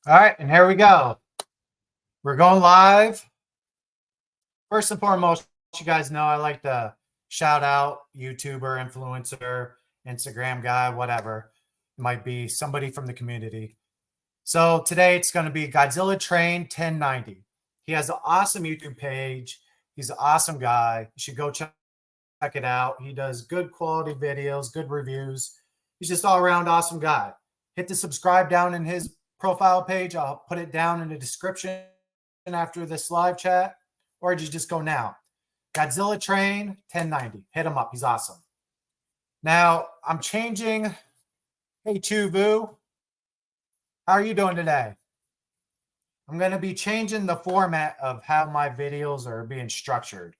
All right, and here we go. We're going live. First and foremost, you guys know I like to shout out YouTuber, influencer, Instagram guy, whatever. It might be somebody from the community. So today it's going to be Godzilla Train 1090. He has an awesome YouTube page. He's an awesome guy. You should go check it out. He does good quality videos, good reviews. He's just all around awesome guy. Hit the subscribe down in his profile page. I'll put it down in the description after this live chat, or did you just go now? Godzilla Train 1090. Hit him up. He's awesome. Now I'm changing. Hey, Chuvu. How are you doing today? I'm going to be changing the format of how my videos are being structured.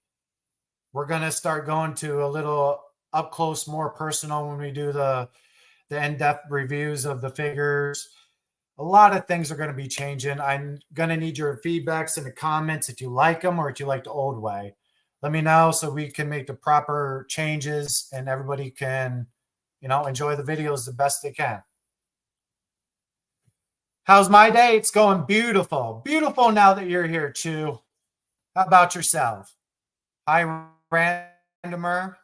We're going to start going to a little up close, more personal when we do the in-depth reviews of the figures. A lot of things are going to be changing. I'm going to need your feedbacks in the comments if you like them or if you like the old way. Let me know so we can make the proper changes and everybody can, enjoy the videos the best they can. How's my day? It's going beautiful. Beautiful now that you're here, Chu. How about yourself? Hi, Randomer.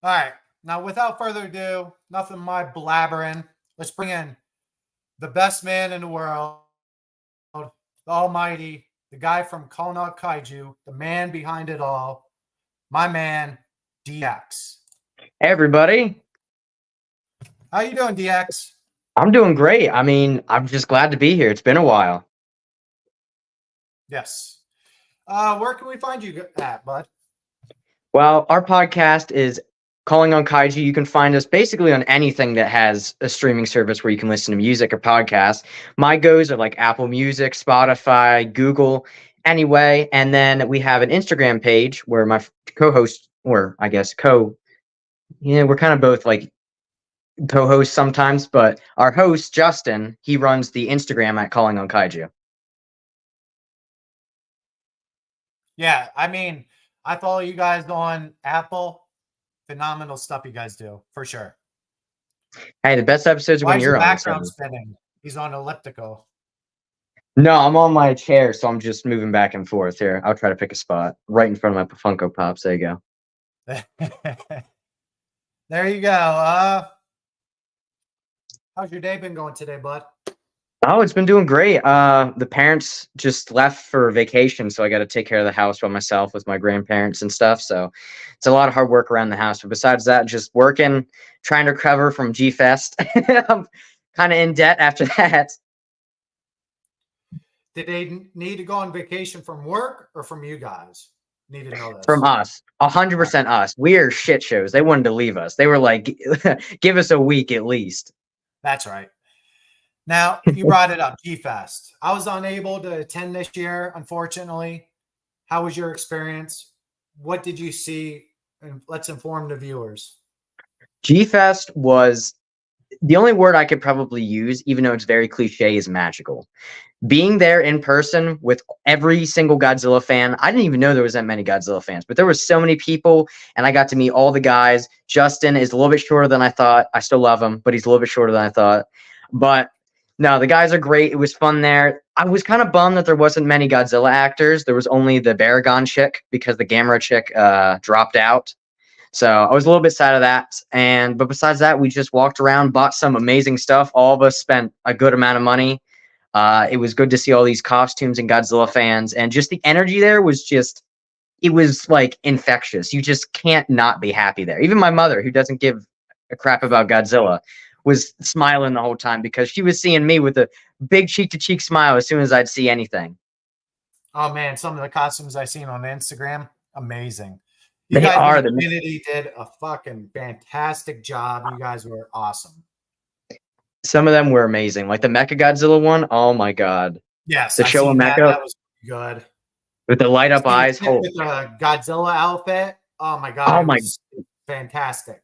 All right. Now, without further ado, nothing my blabbering. Let's bring in the best man in the world, the almighty, the guy from Calling All Kaiju, the man behind it all, my man, DX. Hey, everybody. How you doing, DX? I'm doing great. I'm just glad to be here. It's been a while. Yes. Where can we find you at, bud? Well, our podcast is Calling on Kaiju. You can find us basically on anything that has a streaming service where you can listen to music or podcasts. My goes are like Apple Music, Spotify, Google, anyway. And then we have an Instagram page where my co-host, or I guess we're kind of both like co-host sometimes, but our host Justin, he runs the Instagram at Calling on Kaiju. Yeah, I follow you guys on Apple. Phenomenal stuff you guys do, for sure. Hey, the best episodes are when you're on. Background spinning? He's on elliptical. No, I'm on my chair, so I'm just moving back and forth here. I'll try to pick a spot right in front of my Funko Pops. There you go. There you go. How's your day been going today, bud? Oh, it's been doing great. The parents just left for vacation, so I got to take care of the house by myself with my grandparents and stuff. So it's a lot of hard work around the house. But besides that, just working, trying to recover from G-Fest. I'm kind of in debt after that. Did they need to go on vacation from work or from you guys? Need to know this. From us. 100% us. We are shit shows. They wanted to leave us. They were like, give us a week at least. That's right. Now, you brought it up, G-Fest. I was unable to attend this year, unfortunately. How was your experience? What did you see? And let's inform the viewers. G-Fest was, the only word I could probably use, even though it's very cliche, is magical. Being there in person with every single Godzilla fan, I didn't even know there was that many Godzilla fans, but there were so many people, and I got to meet all the guys. Justin is a little bit shorter than I thought. I still love him, but he's a little bit shorter than I thought. But no, the guys are great. It was fun there. I was kind of bummed that there wasn't many Godzilla actors. There was only the Baragon chick because the Gamera chick dropped out. So I was a little bit sad of that. But besides that, we just walked around, bought some amazing stuff. All of us spent a good amount of money. It was good to see all these costumes and Godzilla fans, and just the energy there was it was like infectious. You just can't not be happy there. Even my mother, who doesn't give a crap about Godzilla, was smiling the whole time because she was seeing me with a big cheek-to-cheek smile as soon as I'd see anything. Oh, man, some of the costumes I seen on Instagram, amazing. You guys, the community did a fucking fantastic job. You guys were awesome. Some of them were amazing. Like the Mechagodzilla one, oh my god. Yes, the show of Mecha. That was good. With the light-up eyes. With the Godzilla outfit, oh my god. Oh my, fantastic.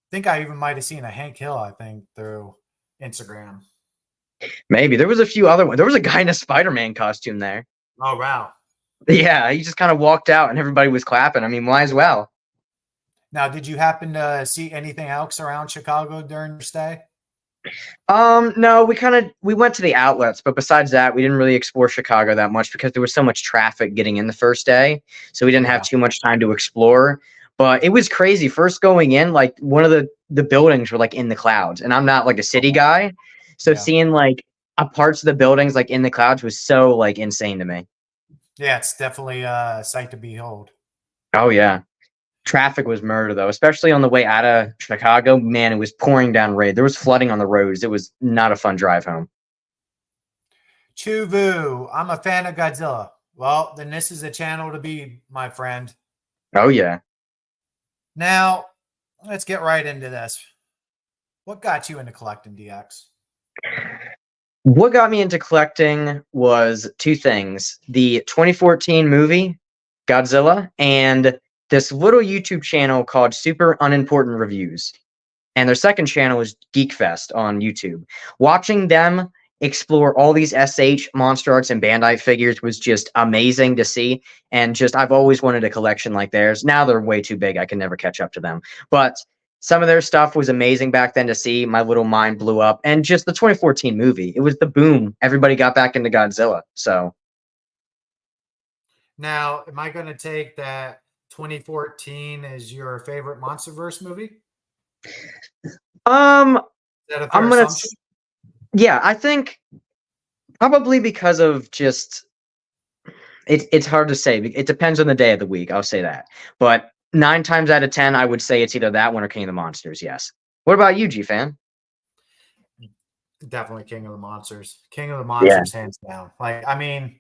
I think I even might have seen a Hank Hill, through Instagram. Maybe. There was a few other ones. There was a guy in a Spider-Man costume there. Oh, wow. Yeah, he just kind of walked out and everybody was clapping. I mean, why as well? Now, did you happen to see anything else around Chicago during your stay? No, we went to the outlets, but besides that, we didn't really explore Chicago that much because there was so much traffic getting in the first day, so we didn't have Yeah. too much time to explore. But it was crazy. First going in, like one of the buildings were like in the clouds, and I'm not like a city guy, so Yeah. seeing like parts of the buildings like in the clouds was so like insane to me. Yeah, it's definitely a sight to behold. Oh yeah. Traffic was murder though, especially on the way out of Chicago. Man, it was pouring down rain. There was flooding on the roads. It was not a fun drive home. Chuvu, I'm a fan of Godzilla. Well, then this is a channel to be, my friend. Oh yeah. Now, let's get right into this. What got you into collecting DX? What got me into collecting was two things: the 2014 movie Godzilla and this little YouTube channel called Super Unimportant Reviews. And their second channel is Geekfest on YouTube. Watching them explore all these SH, Monster Arts, and Bandai figures was just amazing to see. And just, I've always wanted a collection like theirs. Now they're way too big. I can never catch up to them. But some of their stuff was amazing back then to see. My little mind blew up. And just the 2014 movie, it was the boom. Everybody got back into Godzilla. So, Now, am I going to take that 2014 as your favorite MonsterVerse movie? um, Is that a fair I'm gonna, assumption? yeah, I think probably because of just it's hard to say. It depends on the day of the week. I'll say that. But 9 times out of 10, I would say it's either that one or King of the Monsters. Yes. What about you, Gfan? Definitely King of the Monsters. King of the Yeah. Monsters, hands down. Like, I mean,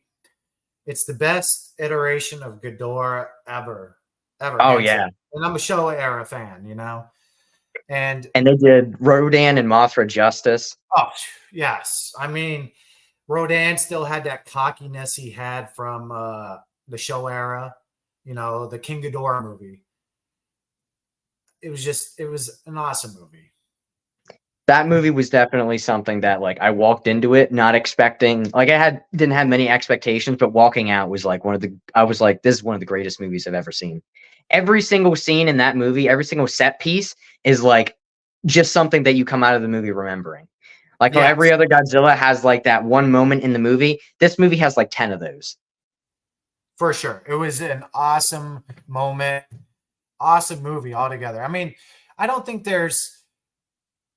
it's the best iteration of Ghidorah ever, Oh hands yeah. down. And I'm a Showa era fan, you know. And And they did Rodan and Mothra justice. oh yes, I mean, Rodan still had that cockiness he had from the show era, you know, the King Ghidorah movie. It was an awesome movie. That movie was definitely something that like I walked into it not expecting. Like didn't have many expectations, but walking out was like I was like, this is one of the greatest movies I've ever seen. Every single scene in that movie, every single set piece is like just something that you come out of the movie remembering. Like how Yes, every other Godzilla has like that one moment in the movie, this movie has like 10 of those. for sure. It was an awesome moment, awesome movie altogether. I mean, I don't think there's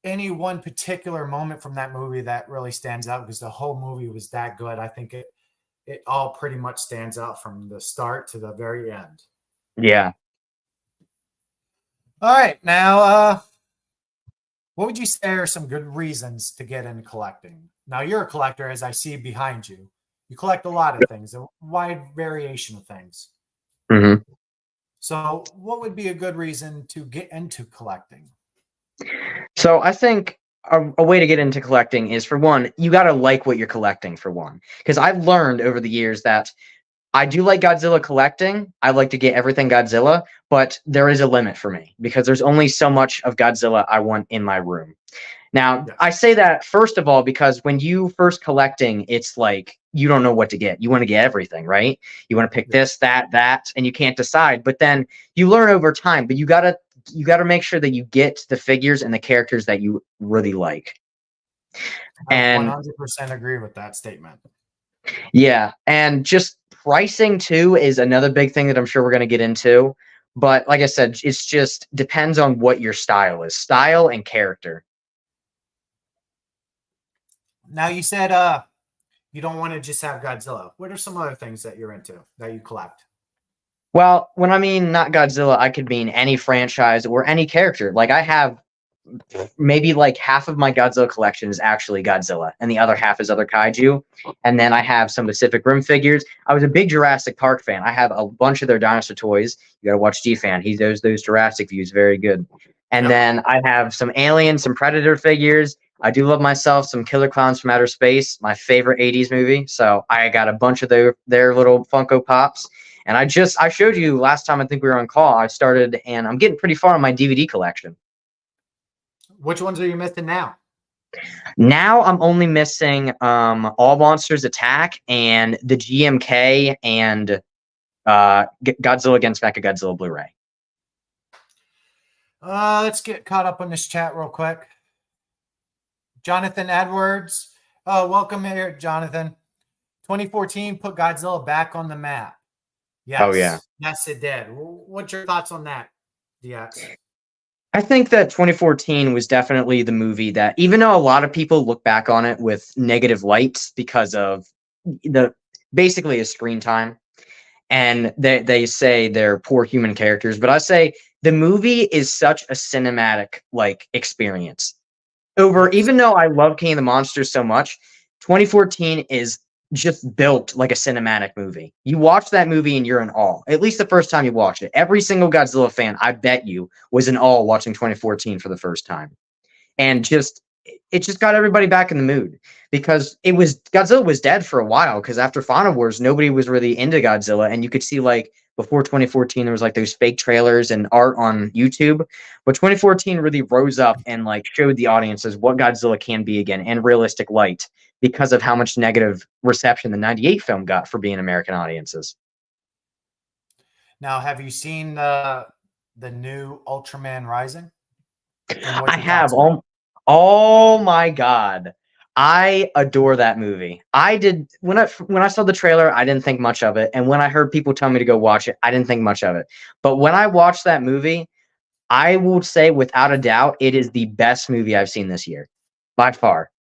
any one particular moment from that movie that really stands out because the whole movie was that good. I think it all pretty much stands out from the start to the very end. Yeah. All right, now what would you say are some good reasons to get into collecting? Now you're a collector, as I see behind you. You collect a lot of things, a wide variation of things. Hmm. So, what would be a good reason to get into collecting? So I think a way to get into collecting is, for one, you got to like what you're collecting, for one. Because I've learned over the years that I do like Godzilla collecting. I like to get everything Godzilla, but there is a limit for me because there's only so much of Godzilla I want in my room. Now, Yes. I say that first of all because when you first collecting, it's like you don't know what to get. You want to get everything, right? You want to pick this, that, and you can't decide. But then you learn over time, but you gotta make sure that you get the figures and the characters that you really like. I And 100% agree with that statement. yeah, and just pricing too is another big thing that I'm sure we're going to get into. But like I said, it's just depends on what your style is, style and character. Now, you said you don't want to just have Godzilla. What are some other things that you're into that you collect? Well, when I mean not Godzilla, I could mean any franchise or any character. Like I have maybe like half of my Godzilla collection is actually Godzilla, and the other half is other kaiju. And then I have some Pacific Rim figures. I was a big Jurassic Park fan. I have a bunch of their dinosaur toys. You got to watch Gfan. He does those Jurassic views very good. And Yep. then I have some Alien, some Predator figures. I do love myself some Killer Clowns from Outer Space, my favorite 80s movie. So I got a bunch of their little Funko Pops. And I showed you last time I think we were on call. I started and I'm getting pretty far in my DVD collection. Which ones are you missing now? Now I'm only missing All Monsters Attack and the GMK and Godzilla Against Mechagodzilla Blu-ray. Let's get caught up on this chat real quick. Jonathan Edwards. Oh, welcome here, Jonathan. 2014 put Godzilla back on the map. Oh yeah. Yes. Yes, it did. What's your thoughts on that, DX? I think that 2014 was definitely the movie that, even though a lot of people look back on it with negative light because of the basically a screen time, and they say they're poor human characters, but I say the movie is such a cinematic like experience. Over, Yes. even though I love King of the Monsters so much, 2014 is just built like a cinematic movie. You watch that movie and you're in awe. At least the first time you watched it. Every single Godzilla fan, I bet you, was in awe watching 2014 for the first time. And just it just got everybody back in the mood because it was Godzilla was dead for a while because after Fauna Wars, nobody was really into Godzilla, and you could see like before 2014 there was like those fake trailers and art on YouTube, but 2014 really rose up and like showed the audiences what Godzilla can be again in realistic light because of how much negative reception the 98 film got for being American audiences. Now, have you seen the new Ultraman Rising? And what's I your have. thoughts on it? Oh my god. I adore that movie. I did when I saw the trailer, I didn't think much of it, and when I heard people tell me to go watch it, I didn't think much of it. But when I watched that movie, I will say without a doubt it is the best movie I've seen this year. By far.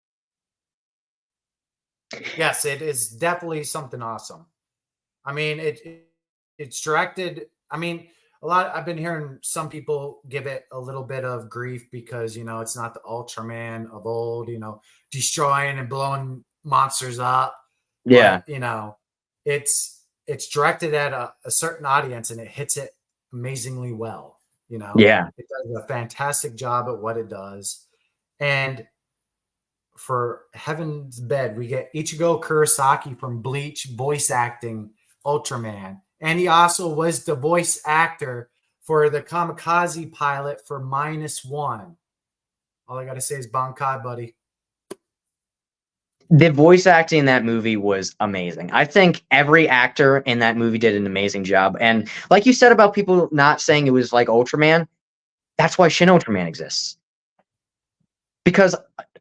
Yes, it is definitely something awesome. I mean, it's directed. I mean, a lot. I've been hearing some people give it a little bit of grief because it's not the Ultraman of old. Destroying and blowing monsters up, Yeah. but it's directed at a certain audience and it hits it amazingly well. Yeah. It does a fantastic job at what it does, and for heaven's bed, we get Ichigo Kurosaki from Bleach voice acting Ultraman. And he also was the voice actor for the Kamikaze pilot for -1. All I got to say is Bankai, buddy. The voice acting in that movie was amazing. I think every actor in that movie did an amazing job. And like you said about people not saying it was like Ultraman, that's why Shin Ultraman exists. Because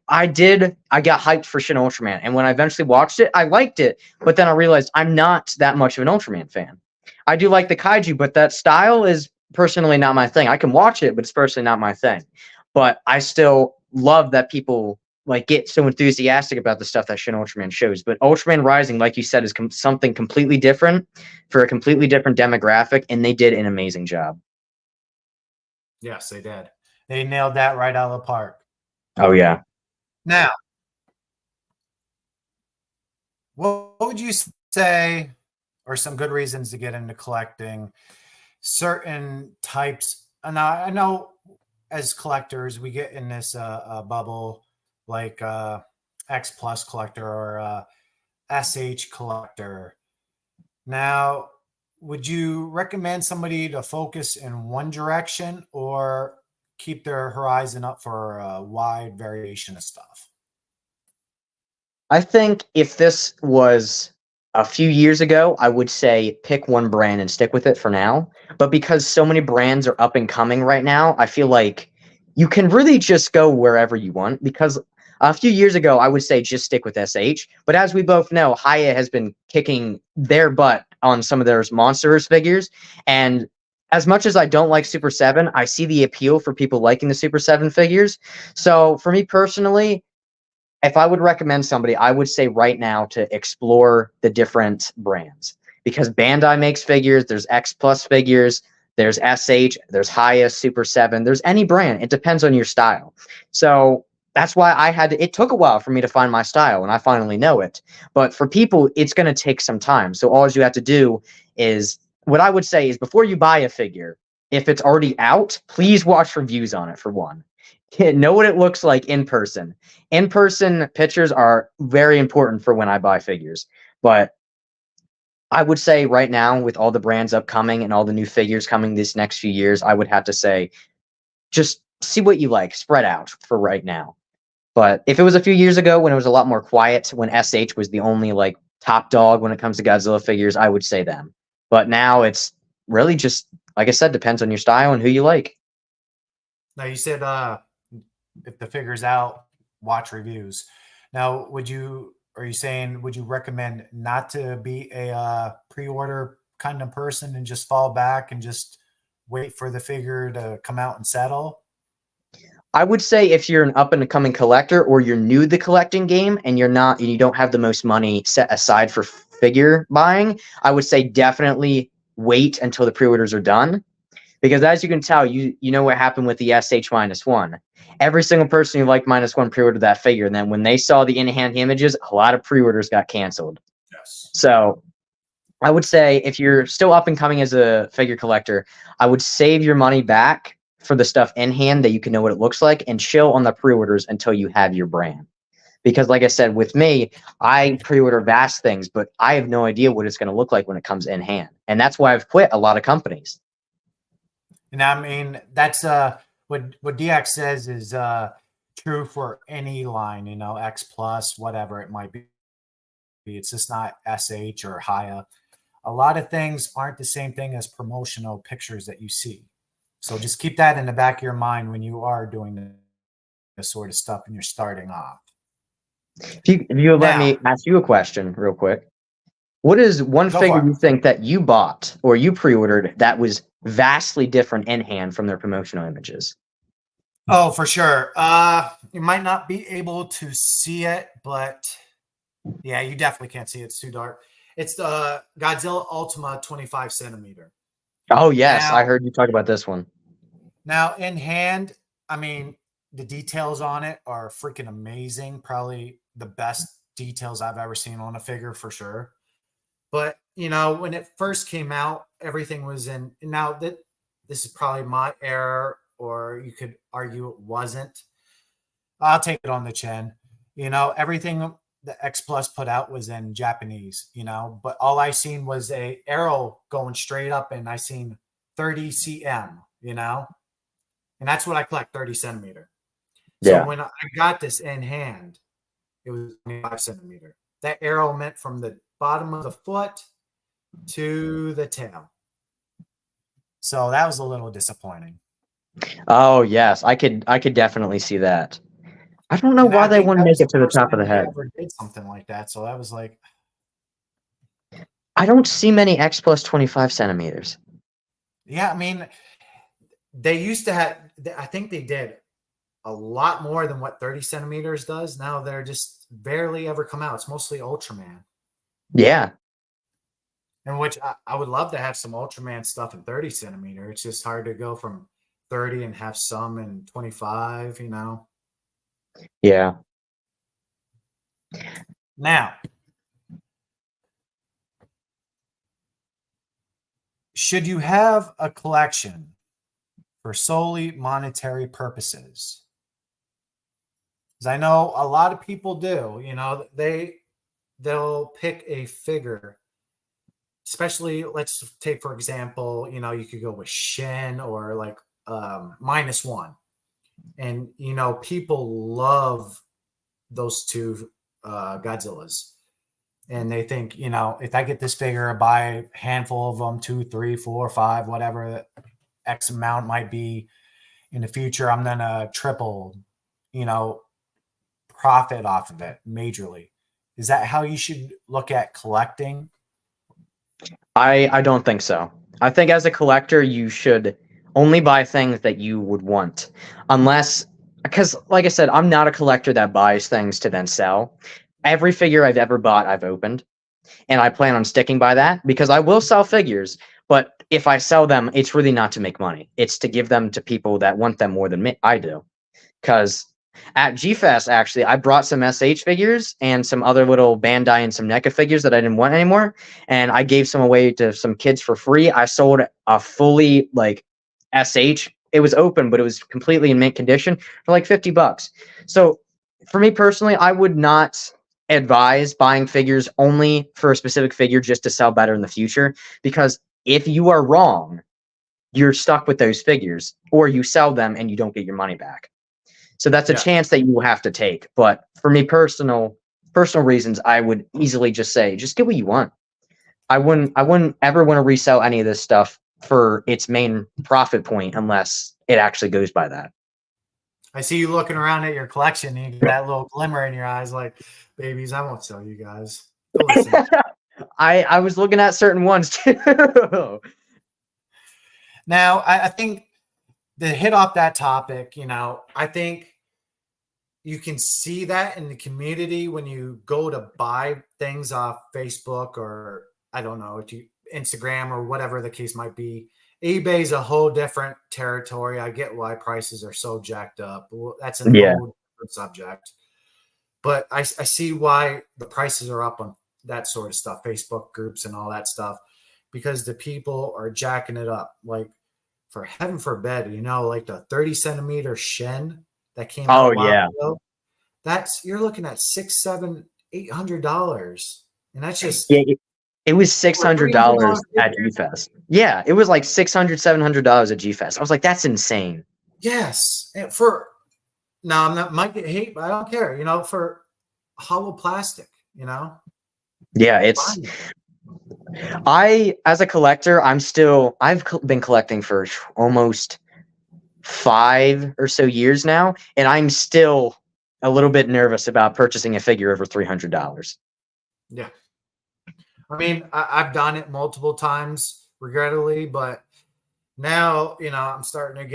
I got hyped for Shin Ultraman, and when I eventually watched it, I liked it, but then I realized I'm not that much of an Ultraman fan. I do like the kaiju, but that style is personally not my thing. I can watch it, but it's personally not my thing. But I still love that people like get so enthusiastic about the stuff that Shin Ultraman shows. But Ultraman Rising, like you said, is something completely different for a completely different demographic, and they did an amazing job. Yes, they did. They nailed that right out of the park. Oh yeah. Now, what would you say are some good reasons to get into collecting certain types? And I know as collectors, we get in this bubble like X Plus collector or SH collector. Now, would you recommend somebody to focus in one direction or keep their horizon up for a wide variation of stuff? I think if this was a few years ago, I would say pick one brand and stick with it for now. But because so many brands are up and coming right now, I feel like you can really just go wherever you want. Because a few years ago, I would say just stick with SH. But as we both know, Haya has been kicking their butt on some of their Monsters figures. And as much as I don't like Super 7, I see the appeal for people liking the Super 7 figures. So for me personally, if I would recommend somebody, I would say right now to explore the different brands because Bandai makes figures. There's X Plus figures. There's SH. There's Highest, Super 7. There's any brand. It depends on your style. So that's why it took a while for me to find my style, and I finally know it. But for people, it's going to take some time. So all you have to do is what I would say is before you buy a figure, if it's already out, please watch reviews on it for one. Know what it looks like in person. In-person pictures are very important for when I buy figures. But I would say right now, with all the brands upcoming and all the new figures coming these next few years, I would have to say just see what you like, spread out for right now. But if it was a few years ago when it was a lot more quiet, when SH was the only like top dog when it comes to Godzilla figures, I would say them. But now it's really just, like I said, depends on your style and who you like. Now, you said if the figure's out, watch reviews. Now, are you saying, would you recommend not to be a pre-order kind of person and just fall back and just wait for the figure to come out and settle? I would say if you're an up and coming collector or you're new to the collecting game and you don't have the most money set aside for figure buying, I would say definitely wait until the pre-orders are done. Because as you can tell, you know what happened with the SH-1. Every single person who liked -1 pre-ordered that figure, and then when they saw the in-hand images, a lot of pre-orders got canceled. Yes. So I would say if you're still up and coming as a figure collector, I would save your money back for the stuff in hand that you can know what it looks like and chill on the pre-orders until you have your brand. Because like I said, with me, I pre-order vast things, but I have no idea what it's going to look like when it comes in hand. And that's why I've quit a lot of companies. And I mean, that's what DX says is true for any line, X plus, whatever it might be. It's just not SH or Haya. A lot of things aren't the same thing as promotional pictures that you see. So just keep that in the back of your mind when you are doing this sort of stuff and you're starting off. If you let me ask you a question real quick. What is one figure you think that you bought or you pre-ordered that was vastly different in hand from their promotional images? Oh, for sure. You might not be able to see it, but yeah, you definitely can't see it. It's too dark. It's the Godzilla Ultima 25 centimeter. Oh, yes. I heard you talk about this one. Now, in hand, I mean, the details on it are freaking amazing. Probably the best details I've ever seen on a figure for sure. But, when it first came out, everything was in. Now, this is probably my error, or you could argue it wasn't. I'll take it on the chin. Everything the X Plus put out was in Japanese, but all I seen was a arrow going straight up, and I seen 30 cm, and that's what I collect, 30 centimeter. So when I got this in hand, it was 25 centimeter. That arrow meant from the bottom of the foot to the tail. So that was a little disappointing. Oh yes, I could definitely see that. I don't know why they wouldn't make it to the top of the head. Ever did something like that, so I was like, I don't see many X Plus 25 centimeters. Yeah, I mean, they used to have. I think they did a lot more than what 30 centimeters does. Now they're just barely ever come out. It's mostly Ultraman. Yeah. In which I would love to have some Ultraman stuff in 30 centimeter. It's just hard to go from 30 and have some in 25, Yeah. Now, should you have a collection for solely monetary purposes? Because I know a lot of people do, they'll pick a figure, especially let's take, for example, you could go with Shin or like -1. And, people love those two Godzillas. And they think, if I get this figure, I buy a handful of them, 2, 3, 4, 5, whatever X amount might be in the future, I'm going to triple, profit off of it majorly. Is that how you should look at collecting? I don't think so. I think as a collector, you should only buy things that you would want. Unless, because like I said, I'm not a collector that buys things to then sell. Every figure I've ever bought, I've opened. And I plan on sticking by that because I will sell figures. But if I sell them, it's really not to make money. It's to give them to people that want them more than I do. Because at Gfan, actually, I brought some SH figures and some other little Bandai and some NECA figures that I didn't want anymore. And I gave some away to some kids for free. I sold a fully, SH. It was open, but it was completely in mint condition for like $50. So for me personally, I would not advise buying figures only for a specific figure just to sell better in the future. Because if you are wrong, you're stuck with those figures, or you sell them and you don't get your money back. So that's a chance that you will have to take. But for me, personal reasons, I would easily just say, just get what you want. I wouldn't ever want to resell any of this stuff for its main profit point unless it actually goes by that. I see you looking around at your collection and you get that little glimmer in your eyes like, babies, I won't sell you guys. Go listen. I was looking at certain ones too. Now, I think to hit off that topic, I think you can see that in the community when you go to buy things off Facebook or I don't know, Instagram or whatever the case might be. eBay's a whole different territory. I get why prices are so jacked up. Well, that's an Yeah. whole different subject. But I see why the prices are up on that sort of stuff, Facebook groups and all that stuff, because the people are jacking it up. Like, for heaven forbid, like the 30 centimeter Shen that came out Oh a while yeah. ago. You're looking at $600, $700, $800, and that's just Yeah. It was $600 at figure. Gfest. Yeah, it was like $600, $700 at Gfest. I was like, that's insane. Yes, and now I'm not might get hate, but I don't care. For hollow plastic. Yeah, it's. As a collector, I've been collecting for almost 5 or so years now, and I'm still a little bit nervous about purchasing a figure over $300. Yeah. I mean, I've done it multiple times, regrettably, but now, I'm starting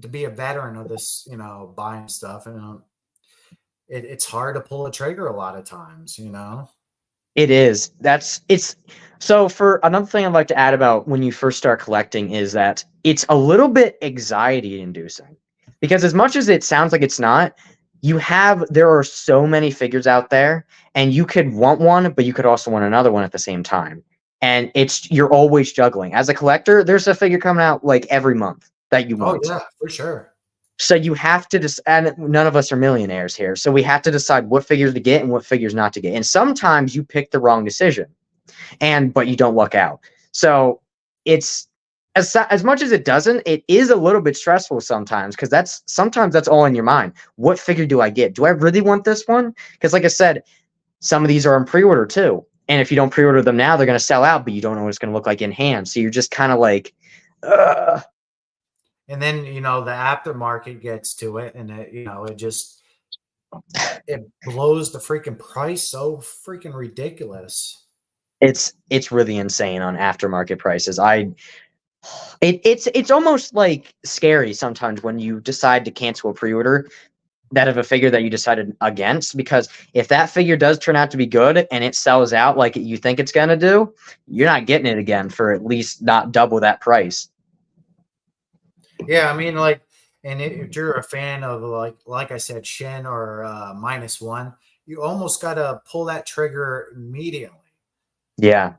to be a veteran of this, buying stuff. And it's hard to pull a trigger a lot of times. It is. So for another thing I'd like to add about when you first start collecting is that it's a little bit anxiety inducing, because as much as it sounds like it's not, there are so many figures out there, and you could want one, but you could also want another one at the same time. And you're always juggling. As a collector, there's a figure coming out like every month that you want. Oh yeah, for sure. So you have to and none of us are millionaires here. So we have to decide what figures to get and what figures not to get. And sometimes you pick the wrong decision, but you don't luck out. So it's as much as it is a little bit stressful sometimes, because sometimes that's all in your mind. What figure do I get? Do I really want this one? Because like I said, some of these are on pre-order too. And if you don't pre-order them now, they're going to sell out, but you don't know what it's going to look like in hand. So you're just kind of like, ugh. And then, the aftermarket gets to it, and it blows the freaking price so freaking ridiculous. It's really insane on aftermarket prices. It's almost like scary sometimes when you decide to cancel a pre-order that of a figure that you decided against, because if that figure does turn out to be good and it sells out like you think it's going to do, you're not getting it again for at least not double that price. Yeah, I mean, and if you're a fan of like I said, Shen or -1, you almost got to pull that trigger immediately. Yeah.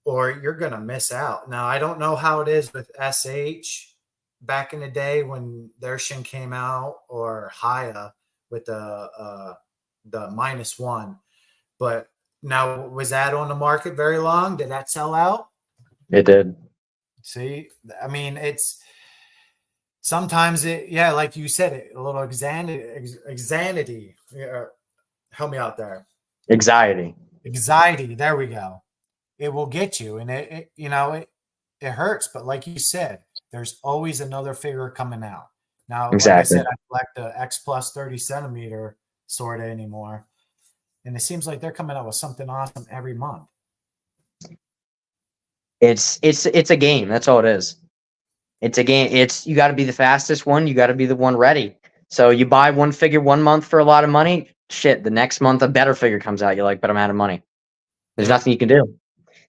Or you're going to miss out. Now, I don't know how it is with SH back in the day when their Shin came out, or Haya with the -1. But now, was that on the market very long? Did that sell out? It did. See, I mean, sometimes like you said, a little anxiety. Help me out there. Anxiety. There we go. It will get you, and it hurts. But like you said, there's always another figure coming out. Now, Exactly. like I said, I collect the X Plus 30 centimeter sort of anymore, and it seems like they're coming out with something awesome every month. It's a game. That's all it is. It's a game. You got to be the fastest one. You got to be the one ready. So you buy one figure 1 month for a lot of money. Shit, the next month a better figure comes out. You're like, but I'm out of money. There's nothing you can do.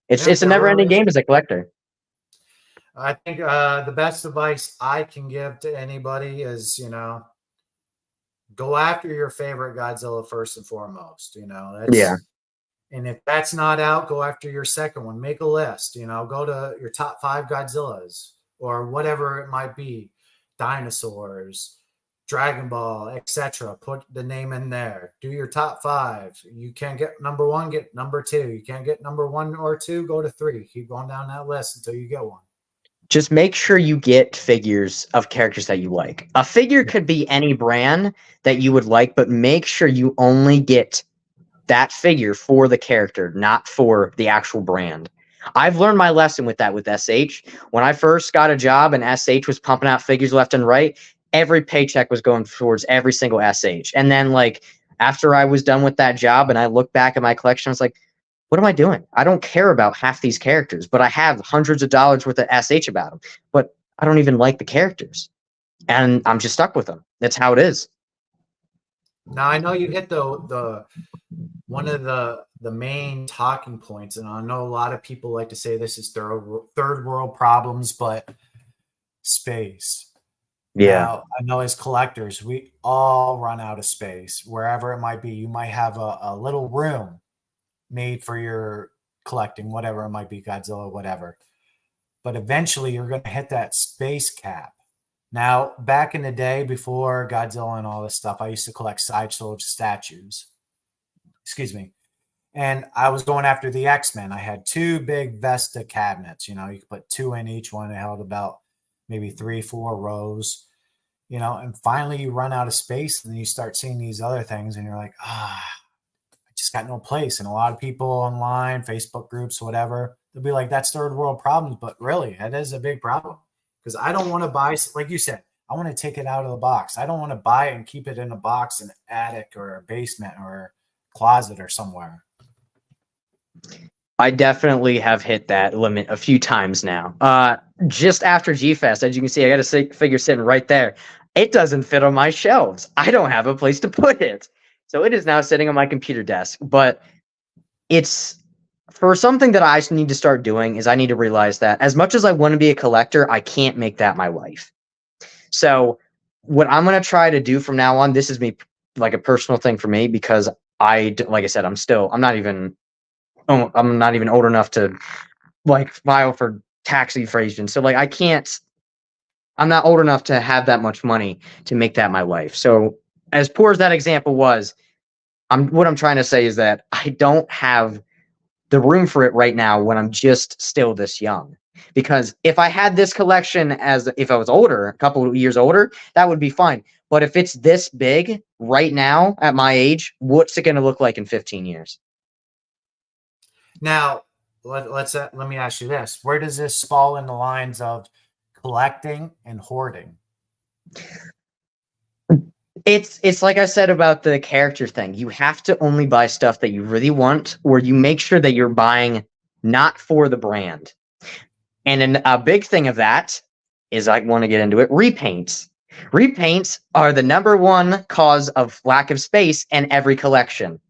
It's a never-ending game as a collector. I think the best advice I can give to anybody is, go after your favorite Godzilla first and foremost. Yeah. And if that's not out, go after your second one. Make a list. Go to your top 5 Godzillas or whatever it might be, dinosaurs, Dragon Ball, etc. Put the name in there. Do your top 5. You can't get number 1, get number 2. You can't get number 1 or 2, go to 3. Keep going down that list until you get one. Just make sure you get figures of characters that you like. A figure could be any brand that you would like, but make sure you only get that figure for the character, not for the actual brand. I've learned my lesson with that with SH. When I first got a job and SH was pumping out figures left and right, every paycheck was going towards every single SH. And then like after I was done with that job and I looked back at my collection, I was like, what am I doing? I don't care about half these characters, but I have hundreds of dollars worth of SH about them. But I don't even like the characters. And I'm just stuck with them. That's how it is. Now I know you hit the one of the main talking points, and I know a lot of people like to say this is third world problems, but space. Yeah. Now, I know as collectors, we all run out of space wherever it might be. You might have a little room made for your collecting, whatever it might be, Godzilla, whatever. But eventually you're going to hit that space cap. Now, back in the day before Godzilla and all this stuff, I used to collect sideshow statues. Excuse me. And I was going after the X-Men. I had two big Vesta cabinets. You know, you could put two in each one. It held about maybe 3-4 rows. You know, and finally you run out of space and then you start seeing these other things and you're like, I just got no place. And a lot of people online, Facebook groups, whatever, they'll be like, that's third world problems. But really, that is a big problem because I don't want to buy, like you said, I want to take it out of the box. I don't want to buy it and keep it in a box in an attic or a basement or a closet or somewhere. I definitely have hit that limit a few times now. Just after GFest, as you can see, I got a figure sitting right there. It doesn't fit on my shelves. I don't have a place to put it. So it is now sitting on my computer desk. But it's for something that I need to start doing is I need to realize that as much as I want to be a collector, I can't make that my life. So what I'm going to try to do from now on, this is me like a personal thing for me because like I said, I'm not even old enough to like file for tax evasion. So like I'm not old enough to have that much money to make that my life. So as poor as that example was, what I'm trying to say is that I don't have the room for it right now when I'm just still this young. Because if I had this collection if I was older, a couple of years older, that would be fine. But if it's this big right now at my age, what's it going to look like in 15 years? Now, let me ask you this: where does this fall in the lines of collecting and hoarding? It's like I said about the character thing. You have to only buy stuff that you really want, or you make sure that you're buying not for the brand. And a big thing of that is I want to get into it. Repaints. Repaints are the number one cause of lack of space in every collection.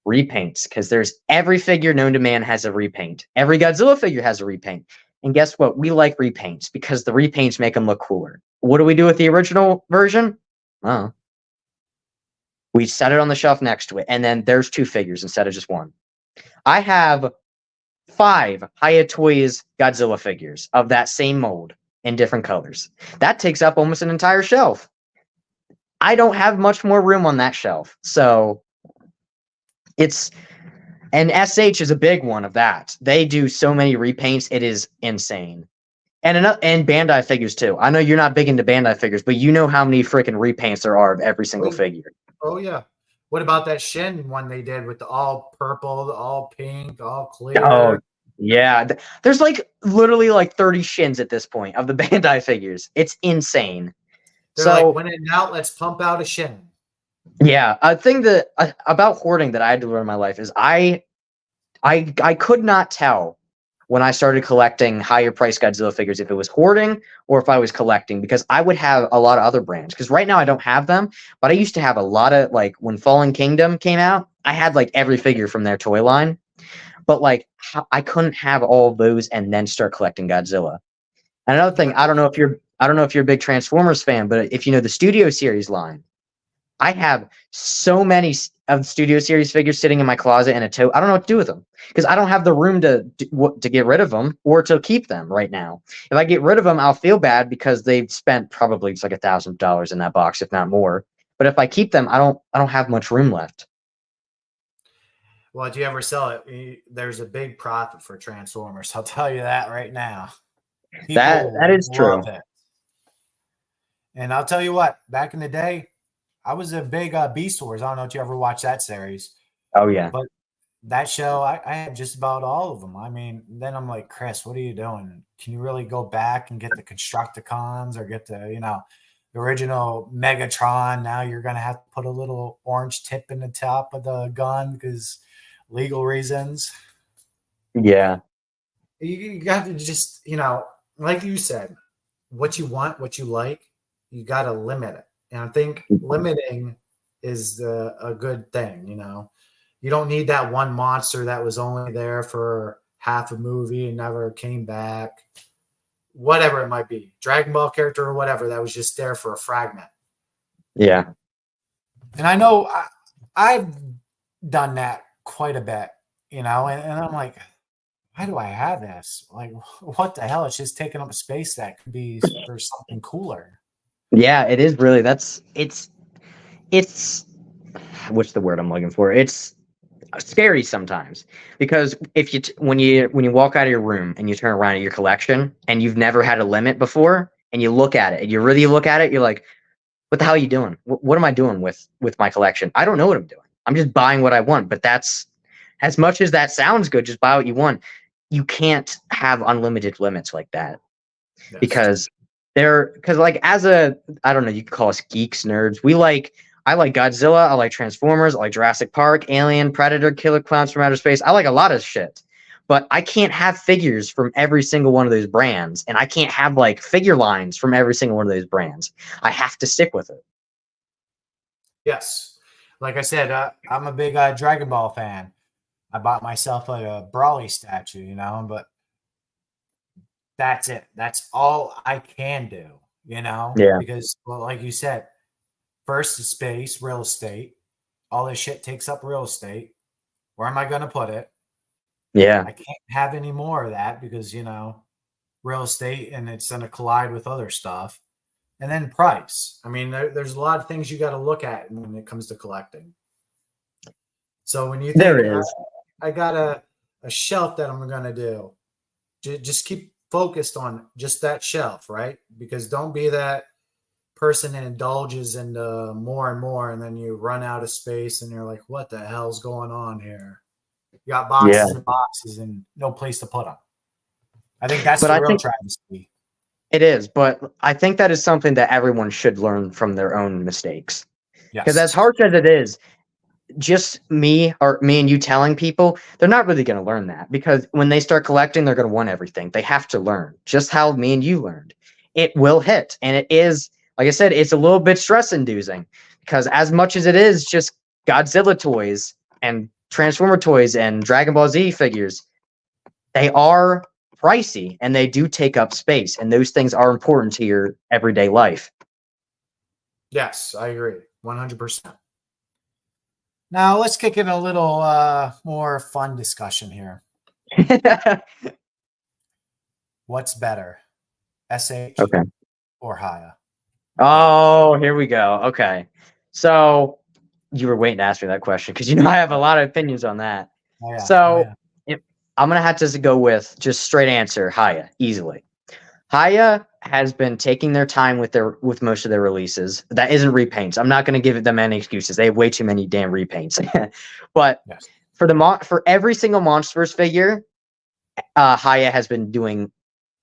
Repaints, because there's every figure known to man has a repaint. Every Godzilla figure has a repaint. And guess what? We like repaints because the repaints make them look cooler. What do we do with the original version? Oh. We set it on the shelf next to it, and then there's two figures instead of just one. I have 5 Hiya Toys Godzilla figures of that same mold in different colors. That takes up almost an entire shelf. I don't have much more room on that shelf. So and SH is a big one of that. They do so many repaints, it is insane. And Bandai figures too. I know you're not big into Bandai figures, but you know how many freaking repaints there are of every single figure. Oh yeah. What about that Shin one they did with the all purple, the all pink, all clear? Oh yeah, there's like literally like 30 Shins at this point of the Bandai figures. It's insane. They're like, when in doubt, let's pump out a Shin. Yeah, a thing that about hoarding that I had to learn in my life is I could not tell when I started collecting higher price Godzilla figures if it was hoarding or if I was collecting, because I would have a lot of other brands. Because right now I don't have them, but I used to have a lot of, like, when Fallen Kingdom came out, I had like every figure from their toy line. But like I couldn't have all of those and then start collecting Godzilla. And another thing, I don't know if you're a big Transformers fan, but if you know the Studio Series line, I have so many of the Studio Series figures sitting in my closet in a tote. I don't know what to do with them because I don't have the room to get rid of them or to keep them right now. If I get rid of them, I'll feel bad because they've spent probably it's like $1,000 in that box, if not more. But if I keep them, I don't have much room left. Well, if you ever sell it, there's a big profit for Transformers. I'll tell you that right now. That is true. It. And I'll tell you what, back in the day, I was a big Beast Wars. I don't know if you ever watched that series. Oh, yeah. But that show, I had just about all of them. I mean, then I'm like, Chris, what are you doing? Can you really go back and get the Constructicons or get the, original Megatron. Now you're gonna have to put a little orange tip in the top of the gun because legal reasons. Yeah. You got to just, like you said, what you want, what you like, you got to limit it. And I think limiting is a good thing. You don't need that one monster that was only there for half a movie and never came back. Whatever it might be, Dragon Ball character or whatever, that was just there for a fragment. Yeah. And I know I've done that quite a bit, and I'm like, why do I have this? Like, what the hell? It's just taking up space that could be for something cooler. Yeah, it is really it's what's the word I'm looking for? It's scary sometimes because if when you walk out of your room and you turn around at your collection and you've never had a limit before and you look at it and you really look at it, you're like, what the hell are you doing? What am I doing with my collection? I don't know what I'm doing. I'm just buying what I want. But that's, as much as that sounds good, just buy what you want. You can't have unlimited limits like that. Yes. Because like I don't know, you could call us geeks, nerds. I like Godzilla, I like Transformers, I like Jurassic Park, Alien, Predator, Killer Clowns from Outer Space. I like a lot of shit. But I can't have figures from every single one of those brands, and I can't have like figure lines from every single one of those brands. I have to stick with it. Yes. Like I said, I'm a big Dragon Ball fan. I bought myself a Brawly statue, but that's it. That's all I can do, Yeah. because, well, like you said, first is space, real estate. All this shit takes up real estate. Where am I going to put it? Yeah. I can't have any more of that because, real estate, and it's going to collide with other stuff. And then price. I mean, there's a lot of things you got to look at when it comes to collecting. So when you think There is. I got a shelf that I'm going to do, just keep focused on just that shelf, right? Because don't be that person that indulges into more and more, and then you run out of space and you're like, what the hell's going on here? You got Yeah. boxes and boxes and no place to put them. I think that's But the I real think travesty. it is, but I think that is something that everyone should learn from their own mistakes. Because as Yes. harsh as it is, just me and you telling people, they're not really going to learn that, because when they start collecting, they're going to want everything. They have to learn just how me and you learned. It will hit. And it is, like I said, it's a little bit stress inducing, because as much as it is just Godzilla toys and Transformer toys and Dragon Ball Z figures, they are pricey and they do take up space, and those things are important to your everyday life. Yes, I agree. 100%. Now let's kick in a little more fun discussion here. What's better, SH Okay. or Haya? Oh, here we go. Okay. So you were waiting to ask me that question because I have a lot of opinions on that. Oh yeah. So if I'm gonna have to go with just straight answer, Haya, easily. Haya has been taking their time with most of their releases. That isn't repaints. I'm not gonna give them any excuses. They have way too many damn repaints. But Yes. for every single Monsters figure, Haya has been doing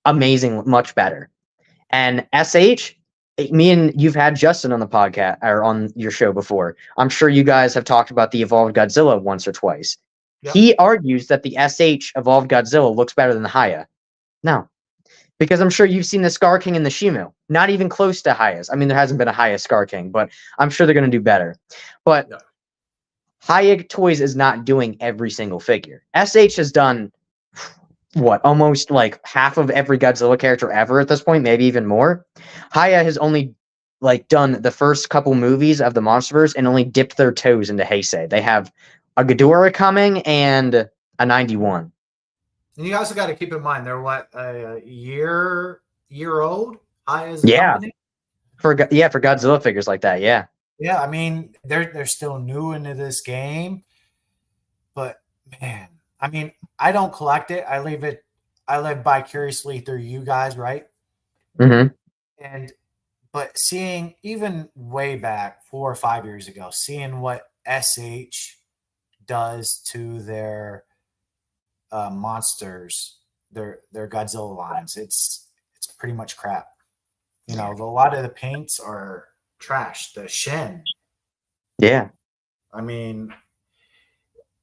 amazing, much better. And SH, me and you've had Justin on the podcast or on your show before. I'm sure you guys have talked about the Evolved Godzilla once or twice. Yep. He argues that the SH Evolved Godzilla looks better than the Haya. No, because I'm sure you've seen the Scar King and the Shimu. Not even close to Haya's. I mean, there hasn't been a Haya Scar King, but I'm sure they're going to do better. But Yep. Haya Toys is not doing every single figure. SH has done almost like half of every Godzilla character ever at this point, maybe even more. Haya has only done the first couple movies of the Monsterverse and only dipped their toes into Heisei. They have a Ghidorah coming and a 91. And you also got to keep in mind they're what, a year old. Haya as a Yeah. company. For Godzilla figures like that, yeah. Yeah, I mean they're still new into this game, but man, I mean I don't collect it. I live vicariously through you guys, right? Mm-hmm. But seeing even way back 4 or 5 years ago, seeing what SH does to their monsters, their Godzilla lines, it's pretty much crap. You know, a lot of the paints are trash. The Shin. Yeah. I mean,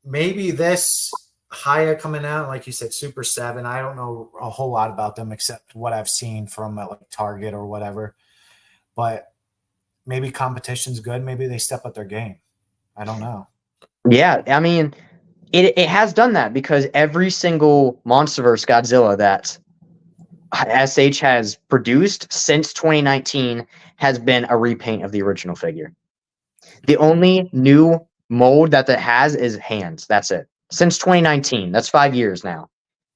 maybe this Haya coming out, like you said, Super 7. I don't know a whole lot about them except what I've seen from like Target or whatever. But maybe competition's good. Maybe they step up their game. I don't know. Yeah. I mean, it has done that because every single MonsterVerse Godzilla that SH has produced since 2019 has been a repaint of the original figure. The only new mold that has is hands. That's it. Since 2019. That's 5 years now.